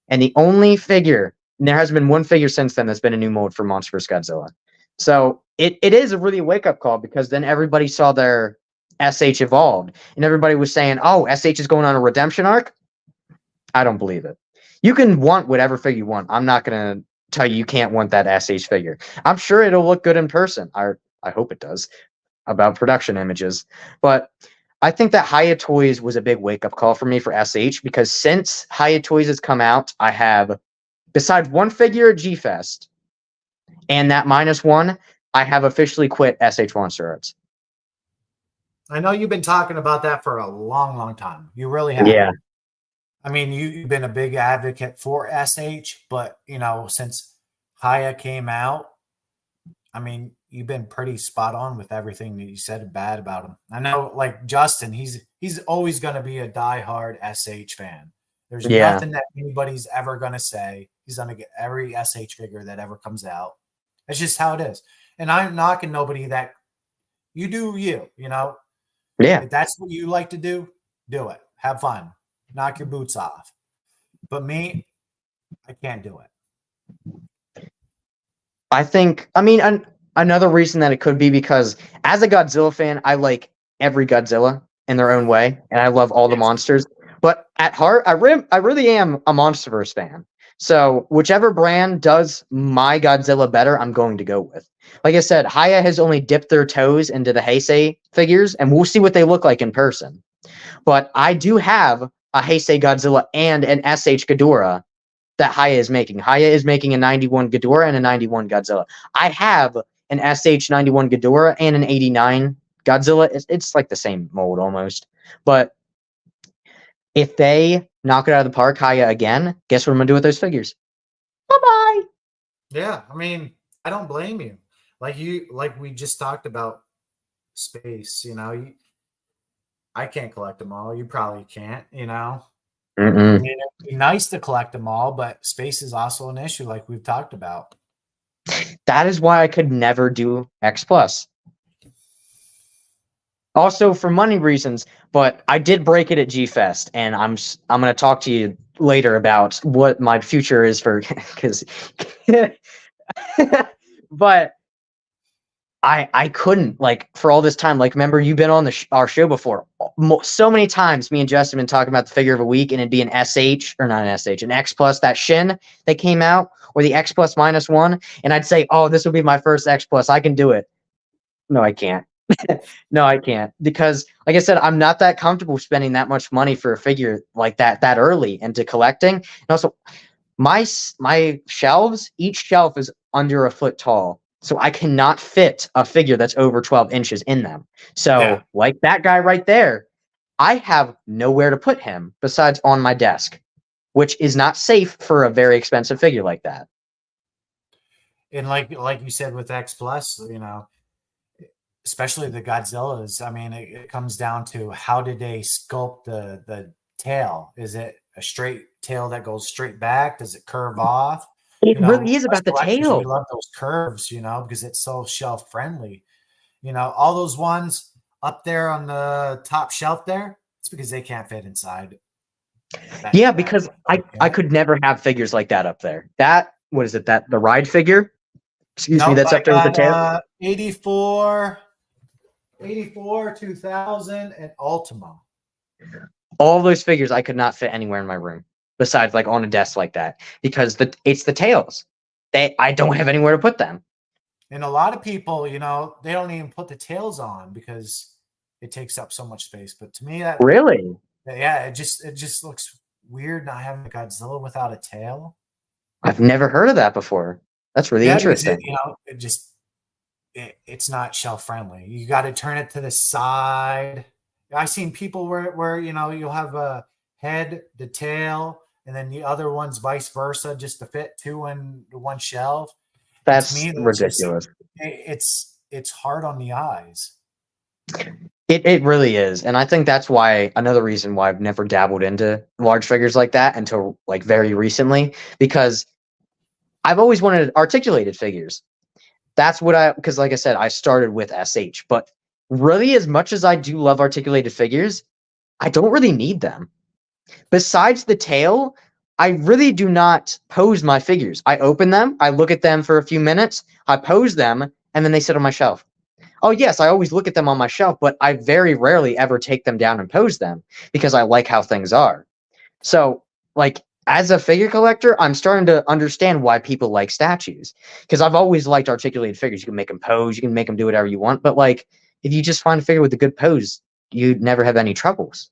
And the only figure, and there has been one figure since then that's been a new mold for MonsterVerse Godzilla. So it is a really wake-up call because then everybody saw their SH evolved. And everybody was saying, oh, SH is going on a redemption arc. I don't believe it. You can want whatever figure you want. I'm not going to tell you can't want that SH figure. I'm sure it'll look good in person. I hope it does about production images. But I think that Hiya Toys was a big wake-up call for me for SH because since Hiya Toys has come out, I have, besides one figure at G-Fest and that -1, I have officially quit SH Monster Arts. I know you've been talking about that for a long, long time. You really have. Yeah. I mean, you've been a big advocate for SH, but, you know, since Haya came out, I mean, you've been pretty spot on with everything that you said bad about him. I know, like Justin, he's always going to be a diehard SH fan. There's Yeah. nothing that anybody's ever going to say. He's going to get every SH figure that ever comes out. That's just how it is. And I'm knocking nobody that you do you know. Yeah. If that's what you like to do it. Have fun. Knock your boots off. But me, I can't do it. I think, I mean, another reason that it could be because as a Godzilla fan, I like every Godzilla in their own way, and I love all the monsters. But at heart, I really am a MonsterVerse fan. So whichever brand does my Godzilla better, I'm going to go with. Like I said, Haya has only dipped their toes into the Heisei figures, and we'll see what they look like in person. But I do have a Heisei Godzilla and an SH Ghidorah that Haya is making. Haya is making a 91 Ghidorah and a 91 Godzilla. I have an SH 91 Ghidorah and an 89 Godzilla. It's like the same mold almost. But if they knock it out of the park, Haya again, guess what I'm going to do with those figures? Bye-bye. Yeah, I mean, I don't blame you. Like we just talked about space, you know, I can't collect them all. You probably can't, you know. I mean, it'd be nice to collect them all, but space is also an issue, like we've talked about. That is why I could never do X Plus. Also for money reasons, but I did break it at G Fest, and I'm going to talk to you later about what my future is for because, but I couldn't, like, for all this time. Like, remember, you've been on our show before. So many times, me and Justin have been talking about the figure of a week, and it'd be an SH, or not an SH, an X Plus, that Shin that came out, or the X Plus -1, and I'd say, oh, this will be my first X Plus. I can do it. No, I can't. No, I can't. Because, like I said, I'm not that comfortable spending that much money for a figure like that early into collecting. And also, my shelves, each shelf is under a foot tall. So I cannot fit a figure that's over 12 inches in them. So, Yeah. like that guy right there, I have nowhere to put him besides on my desk, which is not safe for a very expensive figure like that. And like you said with X Plus, you know, especially the Godzillas, I mean, it comes down to how did they sculpt the tail? Is it a straight tail that goes straight back? Does it curve off? It You know, really is us about the collectors, we tail. love those curves, you know, because it's so shelf friendly. You know, all those ones up there on the top shelf there, it's because they can't fit inside. Yeah, because I could never have figures like that up there. That, what is it? That the ride figure? Excuse me, that's up there with the tail. 84, 2000, and Ultima. All those figures I could not fit anywhere in my room besides like on a desk like that because it's the tails. I don't have anywhere to put them. And a lot of people, you know, they don't even put the tails on because it takes up so much space. But to me, that Really, yeah, it just looks weird not having a Godzilla without a tail. I've never heard of that before. That's really interesting. You know, it just it's not shelf friendly. You got to turn it to the side. I've seen people where you'll have a head, the tail, and then the other one's vice versa, just to fit two in one shelf. And to That's me, that's just ridiculous. it's hard on the eyes. It really is. And I think that's why another reason why I've never dabbled into large figures like that until like very recently, because I've always wanted articulated figures. That's what because like I said, I started with SH, but really as much as I do love articulated figures, I don't really need them. Besides the tail, I really do not pose my figures. I open them, I look at them for a few minutes, I pose them, and then they sit on my shelf. Oh, yes, I always look at them on my shelf, but I very rarely ever take them down and pose them because I like how things are. So, like, as a figure collector, I'm starting to understand why people like statues because I've always liked articulated figures. You can make them pose, you can make them do whatever you want, but like, if you just find a figure with a good pose, you'd never have any troubles.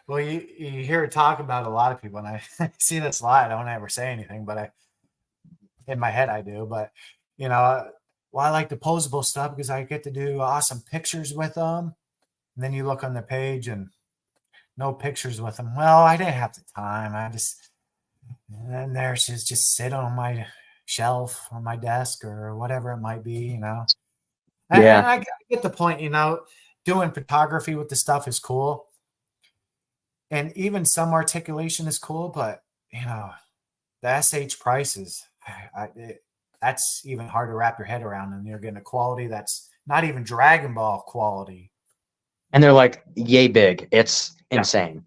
Well, you hear it talk about a lot of people, and I see this a lot. I don't ever say anything, but in my head I do. But well, I like the posable stuff because I get to do awesome pictures with them. And then you look on the page and no pictures with them. Well, I didn't have the time. And there she's just sit on my shelf or my desk or whatever it might be. And Yeah. I get the point. Doing photography with the stuff is cool, and even some articulation is cool. But the SH prices, that's even hard to wrap your head around, and you're getting a quality that's not even Dragon Ball quality. And they're like, yay big. It's insane.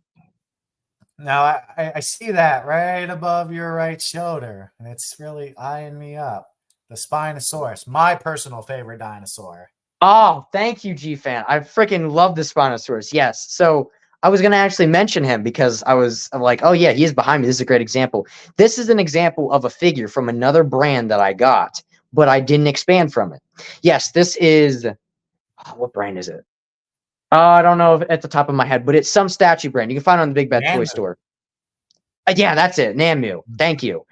Now, I see that right above your right shoulder, and it's really eyeing me up. The Spinosaurus, my personal favorite dinosaur. Oh, thank you, Gfan. I freaking love the Spinosaurus. Yes. So I was going to actually mention him because I'm like, oh, yeah, he is behind me. This is a great example. This is an example of a figure from another brand that I got, but I didn't expand from it. Yes, this is what brand is it? I don't know at the top of my head, but it's some statue brand. You can find it on the Big Bad Toy Store. Yeah, that's it. Namu. Thank you.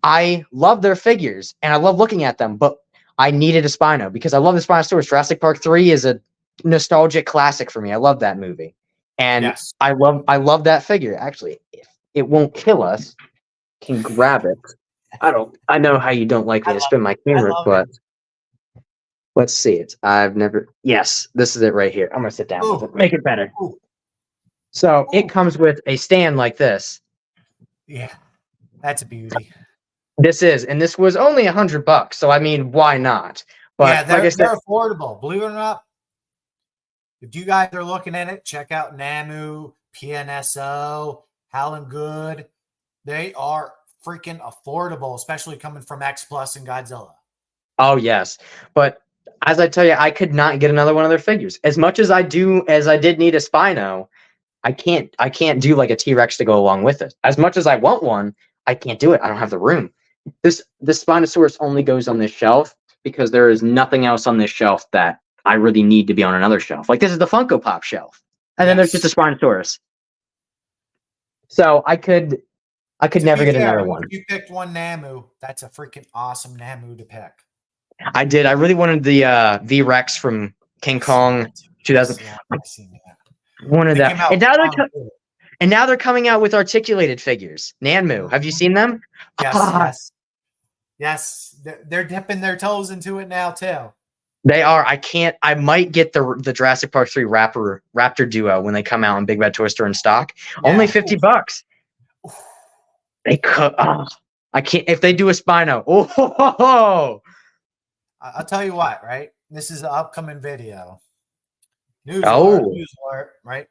I love their figures and I love looking at them, but I needed a Spino because I love the Spinosaurus. Jurassic Park 3 is a nostalgic classic for me. I love that movie. And Yes. I love that figure. Actually, if it won't kill us, can grab it. I know how you don't like me to spin my camera, but let's see it. Yes, this is it right here. I'm gonna sit down with it. Make it better. Ooh. So it comes with a stand like this. Yeah, that's a beauty. And this was only $100. So I mean, why not? But yeah, like I said, they're affordable. Believe it or not, if you guys are looking at it, check out Namu, PNSO, Howlin' Good. They are freaking affordable, especially coming from X Plus and Godzilla. oh yes. But as I tell you, I could not get another one of their figures. As much as I did need a Spino, I can't do like a T-Rex to go along with it. As much as I want one, I can't do it. I don't have the room. This Spinosaurus only goes on this shelf because there is nothing else on this shelf that I really need to be on another shelf. Like this is the Funko Pop shelf. And then there's just a Spinosaurus. So I could never get another one. If you picked one Namu, that's a freaking awesome Namu to pick. I did. I really wanted the V-Rex from King Kong 2000. One of them. And now they're coming out with articulated figures. Nanmu. Have you seen them? Yes. Yes. They're dipping their toes into it now too. They are. I might get the Jurassic Park 3 Raptor duo when they come out in Big Bad Toy Store in stock. Yeah. Only $50. They could. I can't. If they do a Spino. Oh. I'll tell you what. Right. This is an upcoming video. News alert. Right.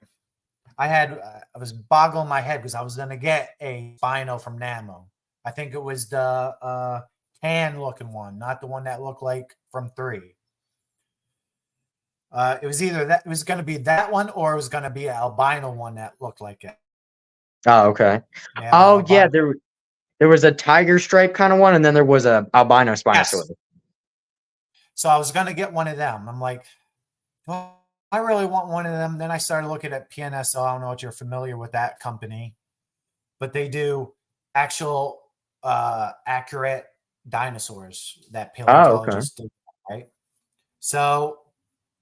I was boggling my head because I was gonna get a Spino from Namu. I think it was the tan looking one, not the one that looked like from 3. It was either that it was going to be that one or it was going to be an albino one that looked like it. Oh, okay. Yeah, yeah, there was a tiger stripe kind of one, and then there was a albino Spinosaurus. Yes. So I was going to get one of them. I'm like, well, I really want one of them. Then I started looking at PNSO. I don't know if you're familiar with that company, but they do actual accurate dinosaurs that paleontologists do, right? So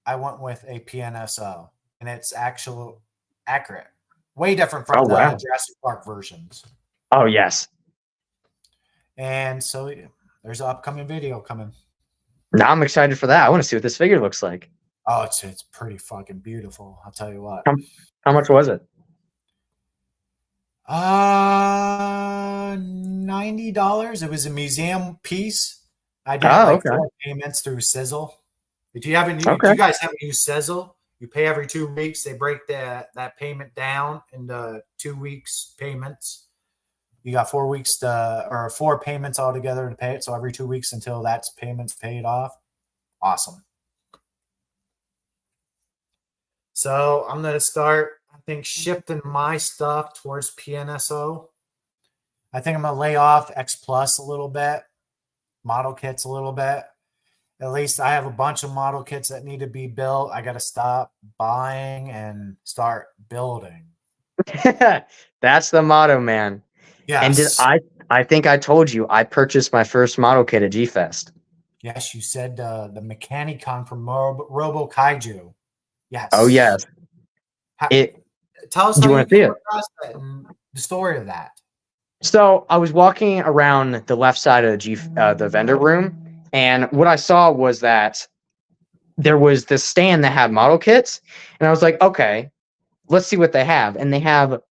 I went with a PNSO, and it's actually accurate. Way different from Oh, the wow. Jurassic Park versions. Oh, yes. And so there's an upcoming video coming. Now I'm excited for that. I want to see what this figure looks like. Oh, it's pretty fucking beautiful. I'll tell you what. How much was it? $90. It was a museum piece. I did Oh, like okay. 4 payments through Sizzle. If you haven't, if Okay. you guys haven't used Sizzle, you pay every 2 weeks. They break that payment down into 2 weeks payments. You got 4 weeks or 4 payments altogether to pay it. So every 2 weeks until that's payments paid off. Awesome. So I'm gonna start, I think, shifting my stuff towards PNSO. I think I'm gonna lay off X Plus a little bit, model kits a little bit. At least I have a bunch of model kits that need to be built. I got to stop buying and start building. That's the motto, man. Yes. And I think I told you I purchased my first model kit at G-Fest. Yes, you said the Mechanicon from Robo Kaiju. Yes. Oh, yes. Tell us Do how you you want to see came it? across that and the story of that. So I was walking around the left side of the vendor room, and what I saw was that there was this stand that had model kits, and I was like, okay, let's see what they have. And they have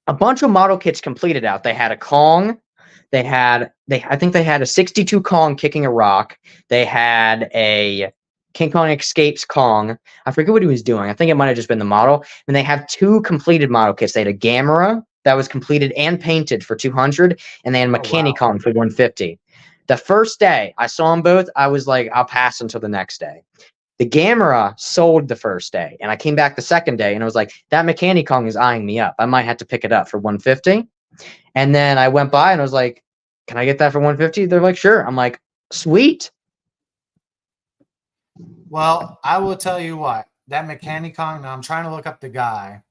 a bunch of model kits completed out. They had a Kong, I think they had a 62 Kong kicking a rock. They had a King Kong Escapes Kong. I forget what he was doing. I think it might have just been the model. And they have 2 completed model kits. They had a Gamera that was completed and painted for 200, and they had Mechanicon for 150. The first day I saw them both, I was like, I'll pass until the next day. The Gamera sold the first day, and I came back the second day, and I was like, that Mechanicon is eyeing me up. I might have to pick it up for 150. And then I went by and I was like, can I get that for 150? They're like, sure. I'm like, sweet. Well, I will tell you what, that Mechanicon, now I'm trying to look up the guy.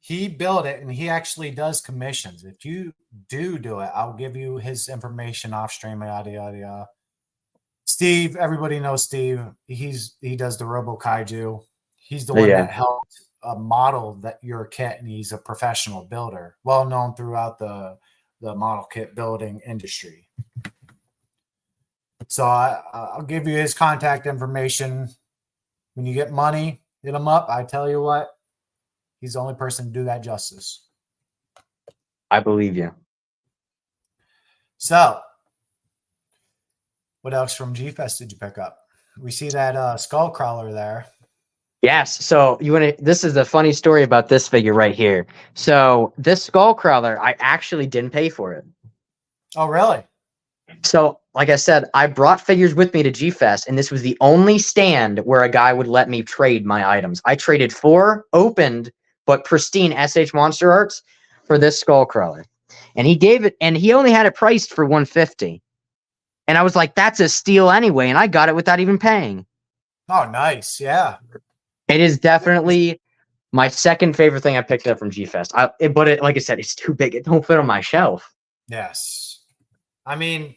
He built it, and he actually does commissions. If you do it, I'll give you his information off stream, yada, yada, yada. Steve, everybody knows Steve. He does the Robo Kaiju. He's the one that helped model that your kit, and he's a professional builder, well known throughout the model kit building industry. So I'll give you his contact information. When you get money, hit him up. I tell you what, he's the only person to do that justice. I believe you. So, what else from G-Fest did you pick up? We see that skull crawler there. Yes. So this is the funny story about this figure right here. So this skull crawler, I actually didn't pay for it. Oh, really? So, like I said, I brought figures with me to G-Fest, and this was the only stand where a guy would let me trade my items. I traded 4 opened but pristine SH Monster Arts for this skull crawler. And he only had it priced for 150. And I was like, that's a steal anyway, and I got it without even paying. Oh, nice. Yeah. It is definitely my second favorite thing I picked up from G-Fest. But like I said, it's too big. It don't fit on my shelf. Yes. I mean,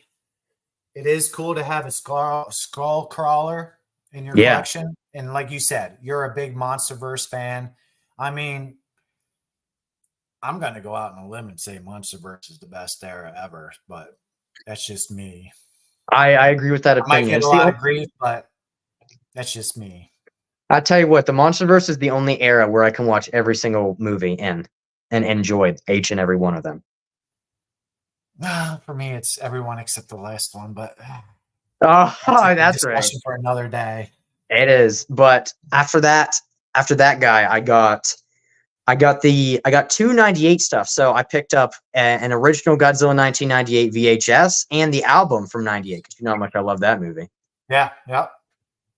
it is cool to have a skull crawler in your collection. And like you said, you're a big Monsterverse fan. I mean, I'm going to go out on a limb and say Monsterverse is the best era ever, but that's just me. I agree with that opinion. I might get a lot of grief, but that's just me. I tell you what, the Monsterverse is the only era where I can watch every single movie and enjoy each and every one of them. For me, it's everyone except the last one, but that's right. For another day. It is, but after that guy, I got 298 stuff. So I picked up an original Godzilla 1998 VHS and the album from '98 because you know how much I love that movie. Yeah, yeah.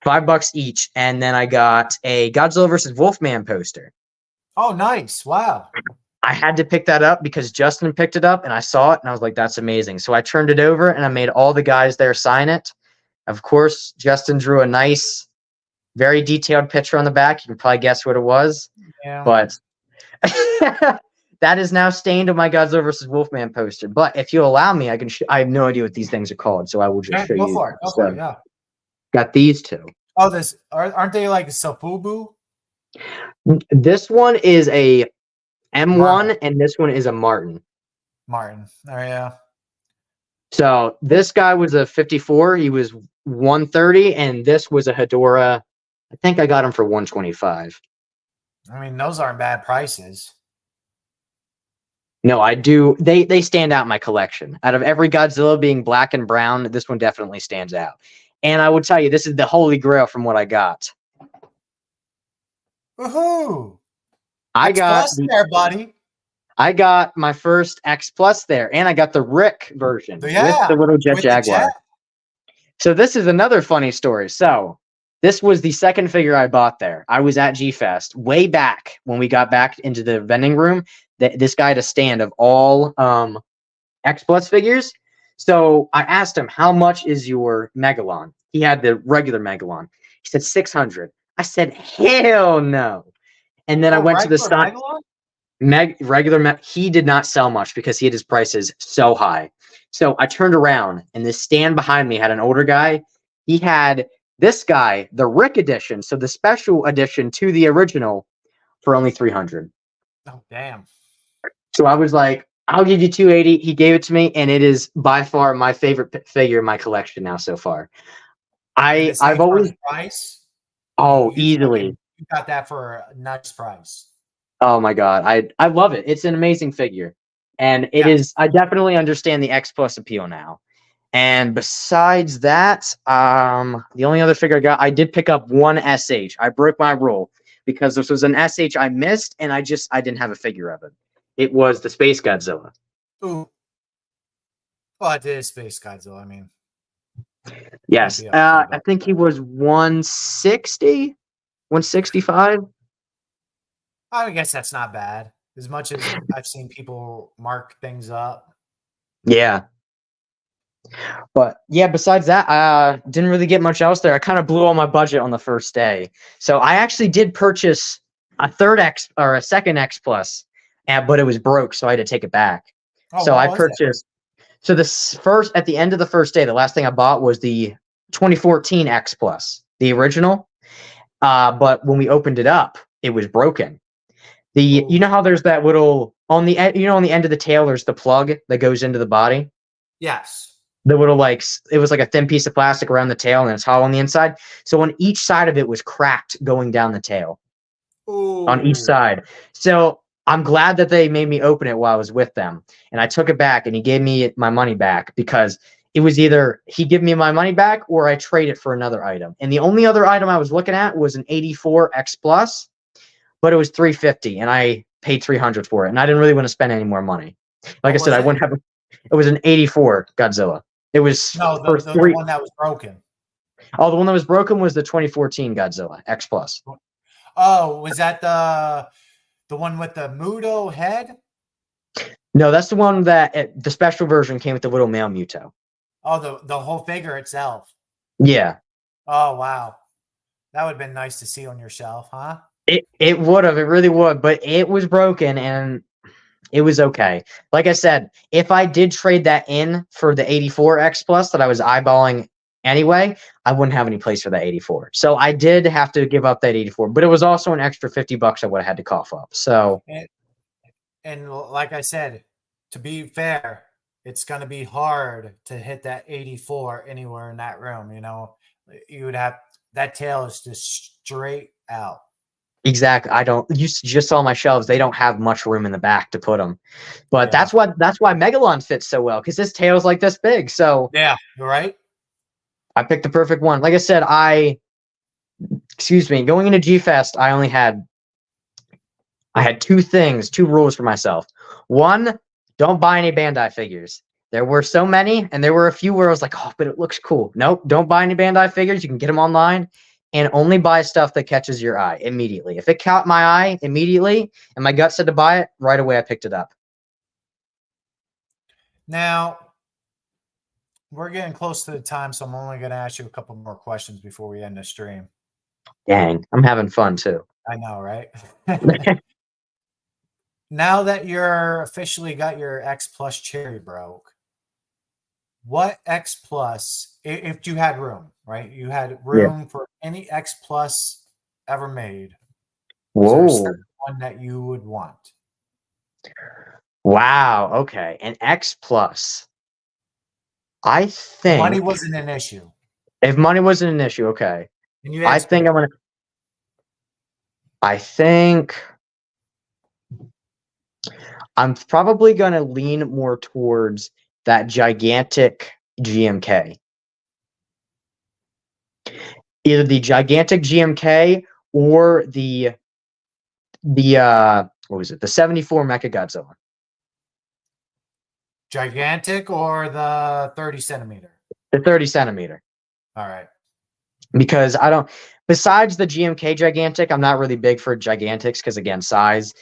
$5 each, and then I got a Godzilla vs. Wolfman poster. Oh, nice! Wow. I had to pick that up because Justin picked it up, and I saw it, and I was like, "That's amazing." So I turned it over, and I made all the guys there sign it. Of course, Justin drew a nice, very detailed picture on the back. You can probably guess what it was, but that is now stained on my Godzilla vs. Wolfman poster. But if you allow me, I can. I have no idea what these things are called, so I will just show you. Go for it. Yeah. Got these 2. Oh, aren't they like Sapubu? This one is a M1 Martin. and this one is a Martin. Martin. Oh yeah. So this guy was a 54. He was 130, and this was a Hedora. I think I got him for 125. I mean, those aren't bad prices. No, I do. They stand out in my collection. Out of every Godzilla being black and brown, this one definitely stands out. And I will tell you, this is the holy grail from what I got. Woohoo! I X got Plus there, buddy. I got my first X Plus there, and I got the Rick version with the little Jet with the Jaguar. jet. So this is another funny story. So this was the second figure I bought there. I was at G-Fest way back when we got back into the vending room. This guy had a stand of all X Plus figures. So I asked him, how much is your Megalon? He had the regular Megalon. He said 600. I said, hell no. And then I went to the side. He did not sell much because he had his prices so high. So I turned around and the stand behind me had an older guy. He had this guy, the Rick edition, so the special edition to the original, for only 300. Oh damn. So I was like, I'll give you 280. He gave it to me, and it is by far my favorite figure in my collection now so far. I've always price. Easily. You got that for a nice price. Oh my god, I love it. It's an amazing figure, and it is. I definitely understand the X Plus appeal now. And besides that, the only other figure I did pick up one SH. I broke my rule because this was an SH I missed, and I didn't have a figure of it. It was the Space Godzilla. Ooh. Well, it is Space Godzilla. I mean, yes, I think he was 160, 165. I guess that's not bad. As much as I've seen people mark things up. Yeah. But yeah, besides that, I didn't really get much else there. I kind of blew all my budget on the first day. So I actually did purchase a second X Plus, but it was broke, so I had to take it back. So I purchased. So at the end of the first day, the last thing I bought was the 2014 X Plus, the original. But when we opened it up, it was broken. You know how there's that little on the end of the tail, there's the plug that goes into the body. Yes. The little it was like a thin piece of plastic around the tail, and it's hollow on the inside. So on each side of it was cracked going down the tail. Ooh. On each side. So I'm glad that they made me open it while I was with them, and I took it back, and he gave me my money back because it was either he give me my money back or I trade it for another item. And the only other item I was looking at was an 84 X Plus. But it was 350, and I paid 300 for it, and I didn't really want to spend any more money. Like I said, I wouldn't have. It was an 84 Godzilla. It was the one that was broken. Oh, the one that was broken was the 2014 Godzilla X Plus. Oh, was that the one with the Muto head? No, that's the one that the special version came with the little male Muto. Oh, the whole figure itself. Yeah. Oh wow, that would have been nice to see on your shelf, huh? It would have. It really would. But it was broken, and it was okay. Like I said, if I did trade that in for the 84 X Plus that I was eyeballing anyway, I wouldn't have any place for that 84. So I did have to give up that 84. But it was also an extra $50 I would have had to cough up. So and like I said, to be fair, it's going to be hard to hit that 84 anywhere in that room. You know, you would have that tail is just straight out. Exactly. You just saw my shelves. They don't have much room in the back to put them, but that's why Megalon fits so well, because his tail's like this big. So yeah, you're right. I picked the perfect one. Like I said, going into G-Fest, I had two rules for myself. One, don't buy any Bandai figures. There were so many, and there were a few where I was like, oh, but it looks cool. Nope, don't buy any Bandai figures. You can get them online. And only buy stuff that catches your eye immediately. If it caught my eye immediately and my gut said to buy it, right away I picked it up. Now, we're getting close to the time, so I'm only going to ask you a couple more questions before we end the stream. Dang, I'm having fun too. I know, right? Now that you're officially got your X Plus cherry broke, what X Plus, if you had room, right? You had Yeah. room for any X Plus ever made. Is there a Whoa. certain one that you would want? Wow. Okay. An X plus. I Money think wasn't an issue. if money wasn't an issue, okay. And you I had think space. I'm gonna. I think I'm probably gonna lean more towards that gigantic GMK. Either the gigantic GMK or the what was it? The 74 Mechagodzilla. Gigantic or the 30 centimeter? The 30 centimeter. All right. Because I don't besides the GMK gigantic, I'm not really big for gigantics because again, size.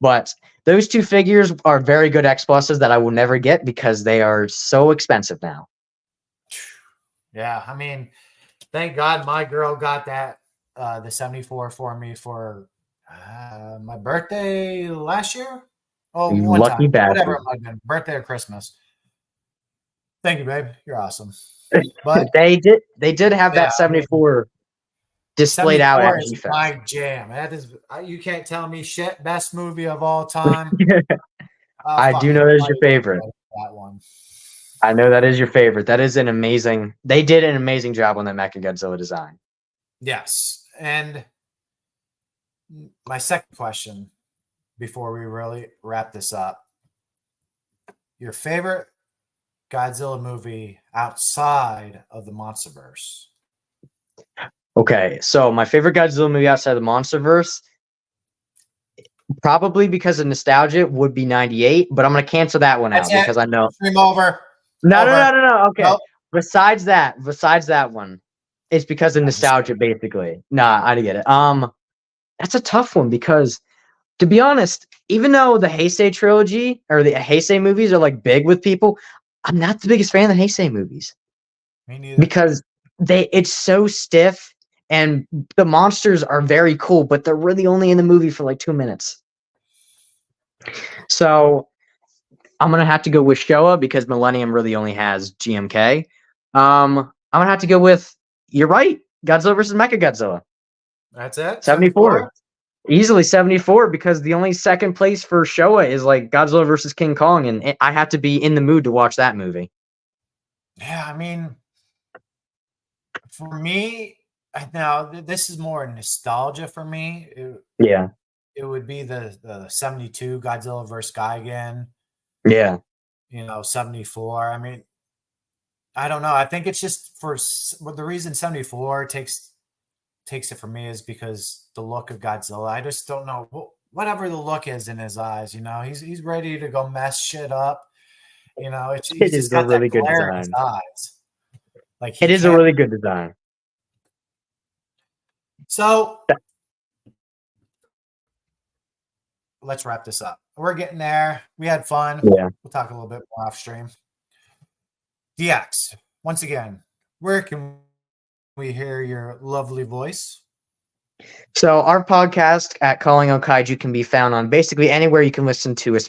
But those two figures are very good X pluses that I will never get because they are so expensive now. Yeah, I mean, thank God my girl got that the 74 for me for my birthday last year. Oh, You one lucky time, whatever bastard. it might have been, birthday or Christmas. Thank you, babe. You're awesome. But They did have yeah, that I mean, 74 displayed out at 74 is Gfan. my jam. That is, you can't tell me shit. Best movie of all time. I do Fucking know that is play your favorite. that one. I know that is your favorite. That is an amazing. They did an amazing job on that Mechagodzilla design. Yes, and my second question before we really wrap this up: your favorite Godzilla movie outside of the MonsterVerse? Okay, so my favorite Godzilla movie outside the MonsterVerse, probably because of nostalgia, would be '98. But I'm gonna cancel that one That's out it. because I know. Stream over. No, no, no, Over. no, no. Okay. Nope. Besides that one, it's because of I'm just nostalgia, basically. Nah, I get it. That's a tough one because, to be honest, even though the Heisei trilogy or the Heisei movies are like big with people, I'm not the biggest fan of the Heisei movies me neither. because it's so stiff and the monsters are very cool, but they're really only in the movie for like 2 minutes. So I'm gonna have to go with Showa because Millennium really only has GMK. I'm gonna have to go with you're right, Godzilla versus Mechagodzilla. That's it. 74. 74. Easily 74 because the only second place for Showa is like Godzilla versus King Kong, and I have to be in the mood to watch that movie. Yeah, I mean, for me, now this is more nostalgia for me. Yeah. It would be the 72 Godzilla versus Gigan. Yeah. 74. I mean, I don't know. I think it's just the reason 74 takes it for me is because the look of Godzilla. I just don't know whatever the look is in his eyes. He's ready to go mess shit up. He's It just is a got that really good glare in his design. eyes. Like he It is a can't. really good design. So let's wrap this up. We're getting there. We had fun. Yeah. We'll talk a little bit more off stream. DX, once again, where can we hear your lovely voice? So our podcast at Calling All Kaiju can be found on basically anywhere you can listen to a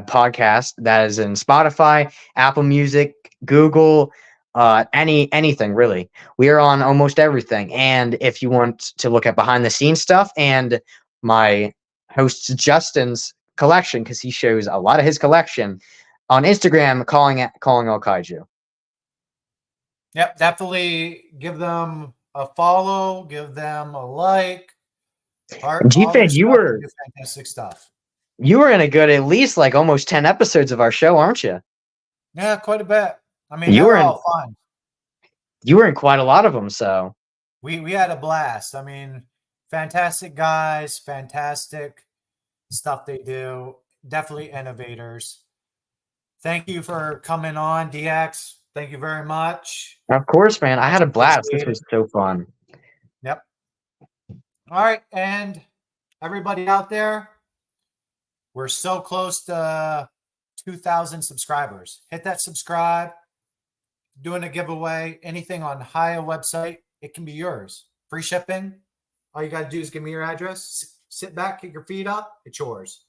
podcast. That is in Spotify, Apple Music, Google, anything really. We are on almost everything. And if you want to look at behind the scenes stuff and my host Justin's collection, because he shows a lot of his collection on Instagram, Calling All Kaiju. Yep, definitely give them a follow, give them a like, heart, all their Gfan, stuff. They do fantastic stuff. you were in a good at least like almost 10 episodes of our show, aren't you? Yeah, quite a bit. I mean, You they were were in all fun. you were in quite a lot of them, so We had a blast. I mean, fantastic guys, fantastic stuff they do. Definitely innovators. Thank you for coming on, DX. Thank you very much. of course, man. I Much had a blast. This appreciated. was so fun. Yep. All right, and everybody out there, we're so close to 2,000 subscribers. Hit that subscribe. Doing a giveaway. Anything on Haya website, it can be yours. Free shipping. All you got to do is give me your address. Sit back, kick your feet up. It's yours.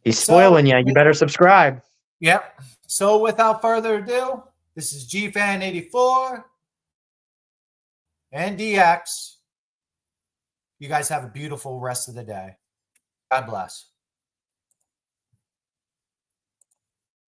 He's spoiling you. You better subscribe. Yep. So without further ado, This is Gfan 84 and DX. You guys have a beautiful rest of the day. God bless.